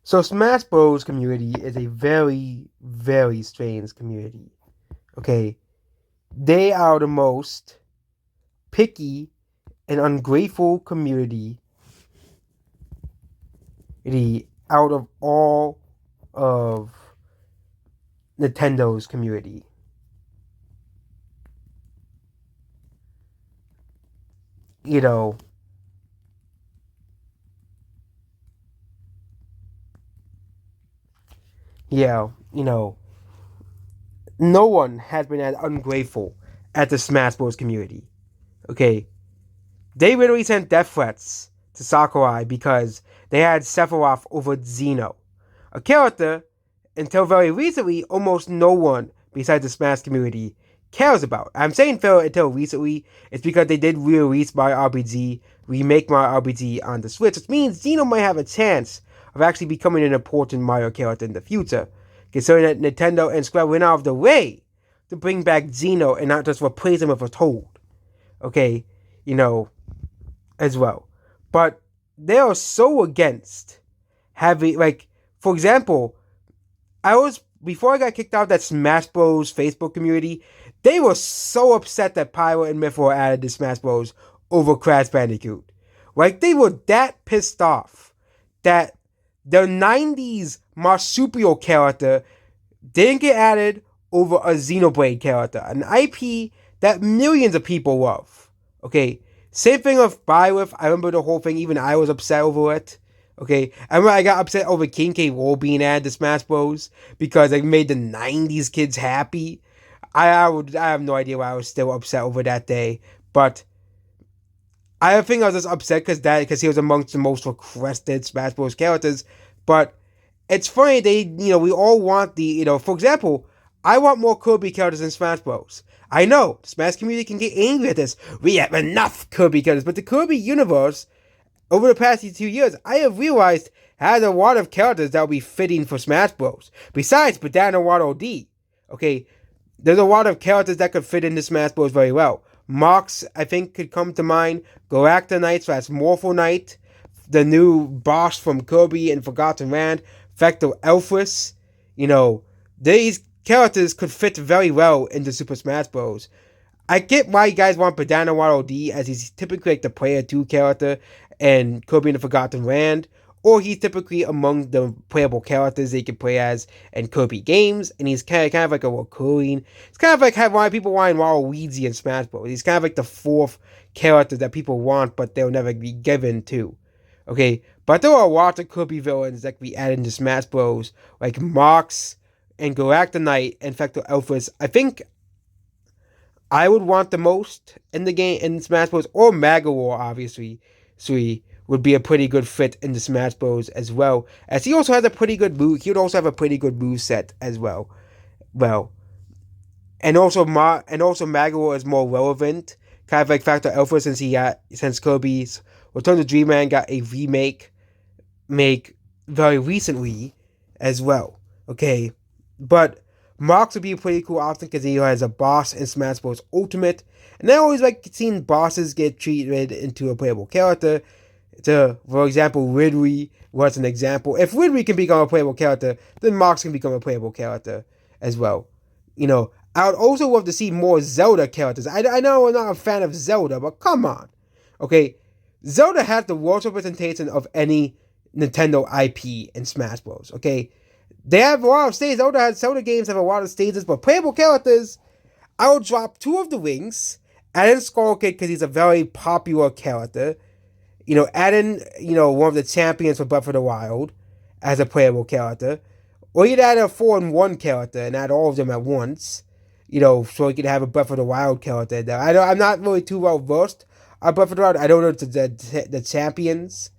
So Smash Bros. Community is a very, very strange community. Okay, they are the most picky and ungrateful community out of all of Nintendo's community. You know, yeah, no one has been as ungrateful as the Smash Bros. Community. Okay, they literally sent death threats to Sakurai because they had Sephiroth over Xeno, a character until very recently almost no one besides the Smash community cares about. I'm saying until recently, it's because they did re-release Mario RPG, remake Mario RPG on the Switch, which means Xeno might have a chance of actually becoming an important Mario character in the future, considering that Nintendo and Square went out of the way to bring back Xeno and not just replace him with a Toad. Okay, you know, as well. But they are so against having, like, for example, I was, before I got kicked out of that Smash Bros. Facebook community, they were so upset that Pyro and Myth were added to Smash Bros. Over Crash Bandicoot. Like, they were that pissed off that the 90s marsupial character didn't get added over a Xenoblade character, an IP that millions of people love. Okay, same thing with Byleth. I remember the whole thing. Even I was upset over it. Okay, I remember I got upset over King K. Rool being added to Smash Bros. Because it made the '90s kids happy. I have no idea why I was still upset over that day, but I think I was just upset because he was amongst the most requested Smash Bros. Characters. But it's funny we all want for example, I want more Kirby characters in Smash Bros. I know the Smash community can get angry at this. We have enough Kirby characters, but the Kirby universe over the past 2 years, I have realized has a lot of characters that will be fitting for Smash Bros. Besides Banana Waddle Dee, okay, there's a lot of characters that could fit into Smash Bros. Very well. Mox, I think, could come to mind. Galacta Knight / Morphle Knight, the new boss from Kirby and Forgotten Land, Factor Elfris. These characters could fit very well into Super Smash Bros. I get why you guys want Banana Waddle Dee, as he's typically like the player 2 character in Kirby and the Forgotten Land, or he's typically among the playable characters they can play as in Kirby games, and he's kind of like a recurring. It's kind of like why people want Waluigi in Smash Bros. He's kind of like the fourth character that people want, but they'll never be given to. Okay, but there are a lot of Kirby villains that can be added into Smash Bros. Like Mox and Galacta Knight and Factor Elfris. I think I would want the most in the game in Smash Bros. Or Magolor, obviously. Would be a pretty good fit in the Smash Bros. As well, as he also has a pretty good move. He would also have a pretty good move set as well. Well, and also Magolor is more relevant, kind of like Factor Alpha, since Kirby's Return to Dreamland got a remake very recently as well. Okay, but Mox would be a pretty cool option because he has a boss in Smash Bros. Ultimate, and I always like seeing bosses get treated into a playable character. For example, Ridley was an example. If Ridley can become a playable character, then Mox can become a playable character as well. I would also love to see more Zelda characters. I know I'm not a fan of Zelda, but come on. Okay, Zelda has the worst representation of any Nintendo IP in Smash Bros. Okay, they have a lot of stages. Zelda games have a lot of stages, but playable characters, I would drop 2 of the Rings, add in Skull Kid because he's a very popular character. Add in, one of the champions for Breath of the Wild as a playable character. Or you'd add a 4-in-1 character and add all of them at once. So you could have a Breath of the Wild character there. I'm not really too well versed on Breath of the Wild. I don't know the champions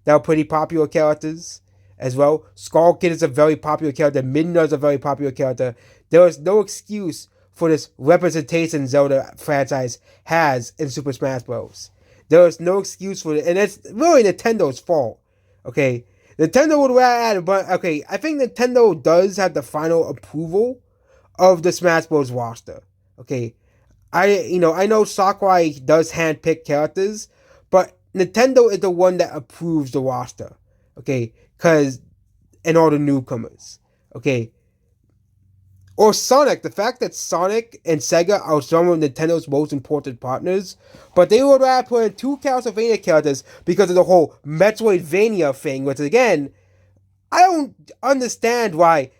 that are pretty popular characters as well. Skull Kid is a very popular character. Midna is a very popular character. There is no excuse for this representation Zelda franchise has in Super Smash Bros. There is no excuse for it, and it's really Nintendo's fault. Okay, Nintendo would add it, but okay, I think Nintendo does have the final approval of the Smash Bros. Roster. Okay, I know Sakurai does handpick characters, but Nintendo is the one that approves the roster. Okay, because and all the newcomers. Okay. Or Sonic, the fact that Sonic and Sega are some of Nintendo's most important partners, but they would rather put in two Castlevania characters because of the whole Metroidvania thing, which again, I don't understand why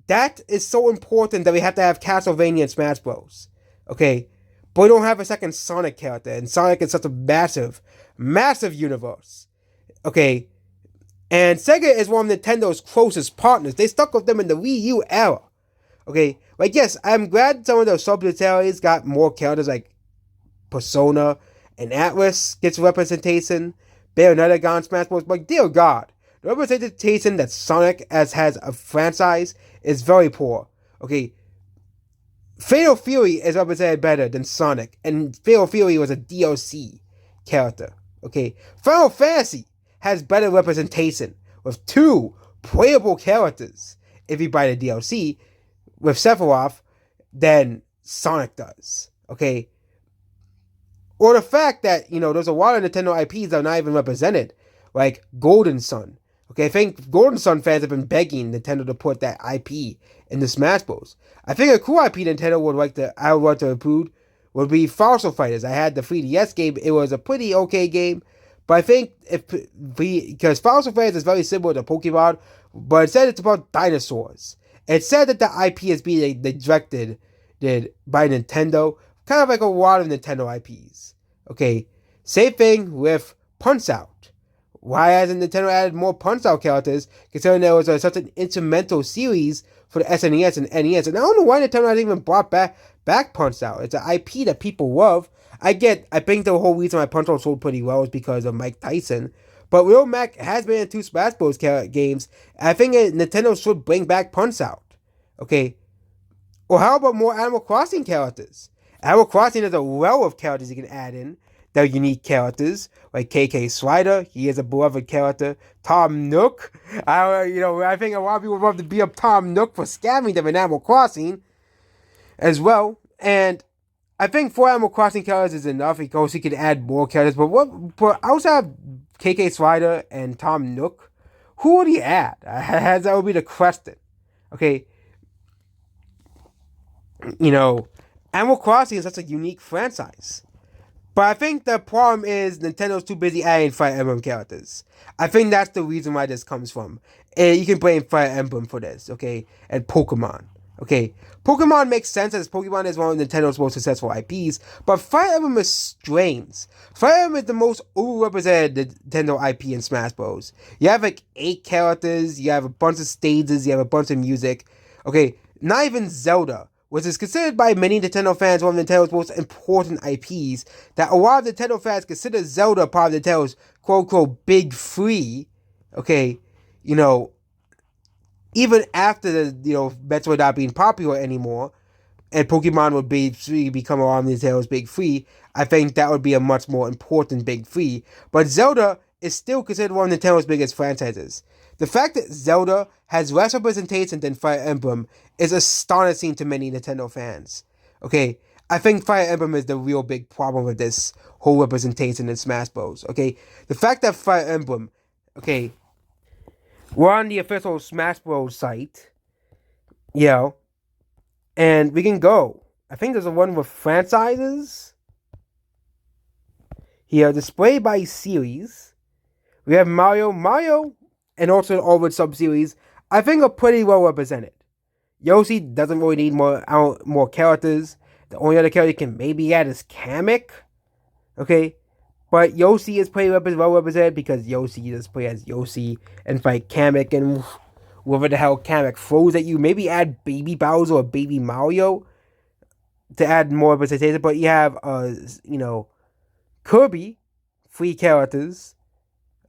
that is so important that we have to have Castlevania and Smash Bros. Okay? But we don't have a second Sonic character, and Sonic is such a massive, massive universe. Okay? And Sega is one of Nintendo's closest partners. They stuck with them in the Wii U era. Okay, like yes, I'm glad some of those subsidiaries got more characters like Persona and Atlas gets representation. Bayonetta got on Smash Bros. But dear God, the representation that Sonic has a franchise is very poor. Okay, Fatal Fury is represented better than Sonic, and Fatal Fury was a DLC character. Okay, Final Fantasy has better representation with two playable characters if you buy the DLC with Sephiroth than Sonic does. Okay? Or the fact that, there's a lot of Nintendo IPs that are not even represented, like Golden Sun. Okay, I think Golden Sun fans have been begging Nintendo to put that IP in the Smash Bros. I think a cool IP Nintendo would like to approve would be Fossil Fighters. I had the 3DS game. It was a pretty okay game. But I think because Fossil Fighters is very similar to Pokemon, but instead it's about dinosaurs. It said that the IP is being directed by Nintendo, kind of like a lot of Nintendo IPs. Okay, same thing with Punch-Out. Why hasn't Nintendo added more Punch-Out characters, considering there was such an instrumental series for the SNES and NES? And I don't know why Nintendo hasn't even brought back Punch-Out. It's an IP that people love. I think the whole reason why Punch-Out sold pretty well is because of Mike Tyson. But Will Mac has been in two Smash Bros. Games. I think Nintendo should bring back Punch-Out. Okay? Or how about more Animal Crossing characters? Animal Crossing has a well of characters you can add in. They're unique characters, like KK Slider. He is a beloved character. Tom Nook. I think a lot of people would love to beat up Tom Nook for scamming them in Animal Crossing as well. And I think 4 Animal Crossing characters is enough because he can add more characters. But outside of KK Slider and Tom Nook, who would he add? That would be the question. Okay. Animal Crossing is such a unique franchise. But I think the problem is Nintendo's too busy adding Fire Emblem characters. I think that's the reason why this comes from. And you can blame Fire Emblem for this, okay? And Pokemon. Okay, Pokemon makes sense as Pokemon is one of Nintendo's most successful IPs, but Fire Emblem is strange. Fire Emblem is the most overrepresented Nintendo IP in Smash Bros. You have like 8 characters, you have a bunch of stages, you have a bunch of music. Okay, not even Zelda, which is considered by many Nintendo fans one of Nintendo's most important IPs, that a lot of Nintendo fans consider Zelda part of Nintendo's quote-unquote big three. Okay, even after the Metroid not being popular anymore, and Pokemon would become a lot of Nintendo's big three, I think that would be a much more important big three. But Zelda is still considered one of Nintendo's biggest franchises. The fact that Zelda has less representation than Fire Emblem is astonishing to many Nintendo fans. Okay, I think Fire Emblem is the real big problem with this whole representation in Smash Bros. Okay, the fact that Fire Emblem, okay, we're on the official Smash Bros. Site, and we can go. I think there's a one with franchises. Here, displayed by series. We have Mario, and also all the sub-series, I think are pretty well represented. Yoshi doesn't really need more characters. The only other character you can maybe add is Kamek. Okay? But Yoshi is pretty well represented because Yoshi just play as Yoshi and fight Kamek and whatever the hell Kamek throws at you. Maybe add Baby Bowser or Baby Mario to add more representation. But you have, Kirby, 3 characters.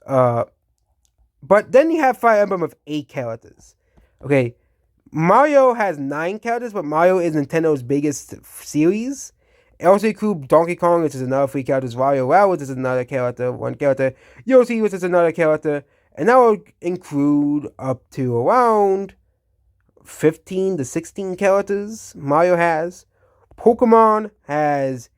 But then you have Fire Emblem with 8 characters. Okay, Mario has 9 characters, but Mario is Nintendo's biggest series. It also includes Donkey Kong, which is another 3 characters. Wario, which is another character, 1 character. Yoshi, which is another character. And that will include up to around 15 to 16 characters Mario has. Pokemon has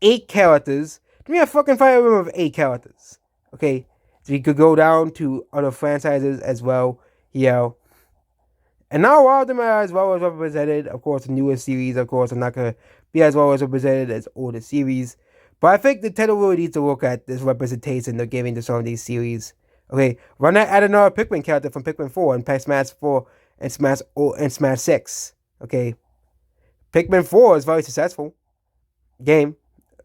8 characters. Give me a fucking Fire Emblem of 8 characters. Okay? We could go down to other franchises as well here. And not a lot of them are as well as represented. Of course, the newest series, of course, are not going to be as well as represented as older series. But I think Nintendo really needs to look at this representation they're giving to some of these series. Okay, why not add another Pikmin character from Pikmin 4 and Smash 4 and Smash 6? Okay, Pikmin 4 is very successful game.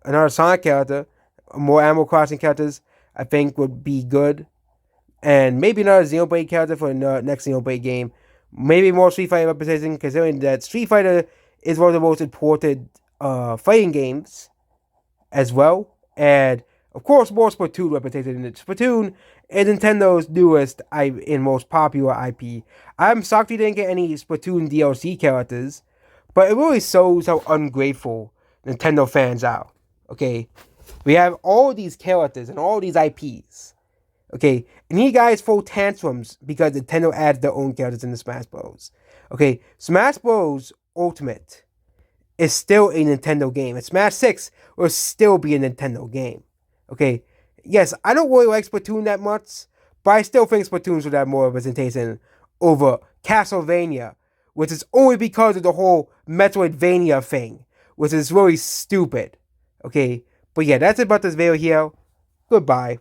Another Sonic character, more Animal Crossing characters, I think would be good. And maybe another Xenoblade character for the next Xenoblade game. Maybe more Street Fighter representation, considering that Street Fighter is one of the most important fighting games as well. And of course, more Splatoon representation. Splatoon is Nintendo's newest and most popular IP. I'm shocked we didn't get any Splatoon DLC characters, but it really shows how ungrateful Nintendo fans are. Okay, we have all these characters and all these IPs. Okay, and you guys throw tantrums because Nintendo adds their own characters in the Smash Bros. Okay, Smash Bros. Ultimate is still a Nintendo game, and Smash 6 will still be a Nintendo game. Okay, yes, I don't really like Splatoon that much, but I still think Splatoon should have more representation over Castlevania, which is only because of the whole Metroidvania thing, which is really stupid. Okay, but yeah, that's it about this video here. Goodbye.